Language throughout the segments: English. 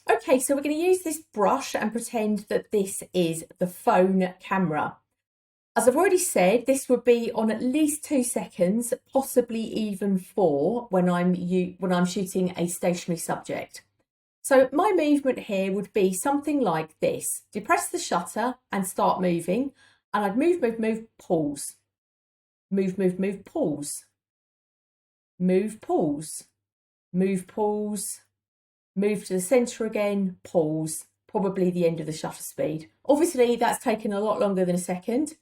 Okay, so we're going to use this brush and pretend that this is the phone camera. As I've already said, this would be on at least 2 seconds, possibly even 4 when I'm shooting a stationary subject. So my movement here would be something like this. Depress the shutter and start moving, and I'd move, move, move, pause. Move, move, move, pause. Move, pause. Move, pause. Move to the centre again, pause, probably the end of the shutter speed. Obviously, that's taken a lot longer than a second,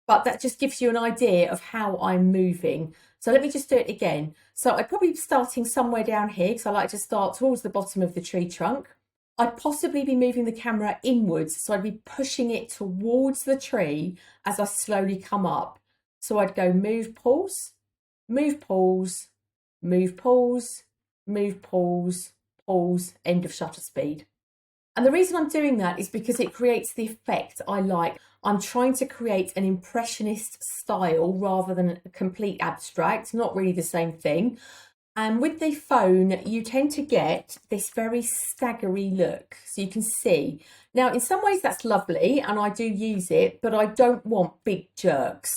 but that just gives you an idea of how I'm moving. So let me just do it again. So I'd probably be starting somewhere down here because I like to start towards the bottom of the tree trunk. I'd possibly be moving the camera inwards, so I'd be pushing it towards the tree as I slowly come up. So I'd go move, pause, move, pause, move, pause, move, pause, pause, end of shutter speed. And the reason I'm doing that is because it creates the effect I like. I'm trying to create an impressionist style rather than a complete abstract, not really the same thing. And with the phone, you tend to get this very staggery look. So you can see. Now, in some ways that's lovely and I do use it, but I don't want big jerks.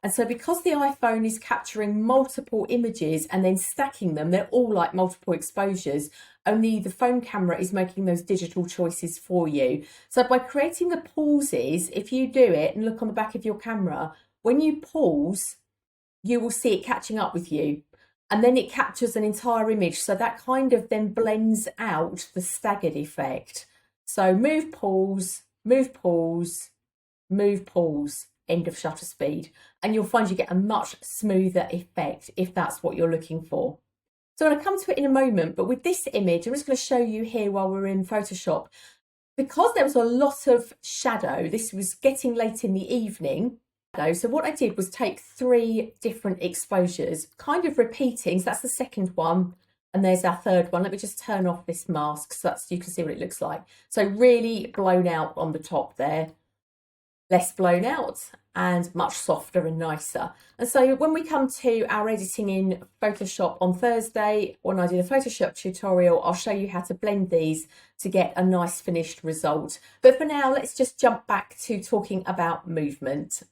And so because the iPhone is capturing multiple images and then stacking them, they're all like multiple exposures, only the phone camera is making those digital choices for you. So by creating the pauses, if you do it and look on the back of your camera, when you pause, you will see it catching up with you. And then it captures an entire image. So that kind of then blends out the staggered effect. So move, pause, move, pause, move, pause, end of shutter speed, and you'll find you get a much smoother effect if that's what you're looking for. So I'm going to come to it in a moment, but with this image, I'm just going to show you here while we're in Photoshop. Because there was a lot of shadow, this was getting late in the evening, so what I did was take 3 different exposures, kind of repeating, so that's the second one, and there's our third one. Let me just turn off this mask so you can see what it looks like. So really blown out on the top there, less blown out and much softer and nicer. And so when we come to our editing in Photoshop on Thursday, when I do the Photoshop tutorial, I'll show you how to blend these to get a nice finished result. But for now, let's just jump back to talking about movement.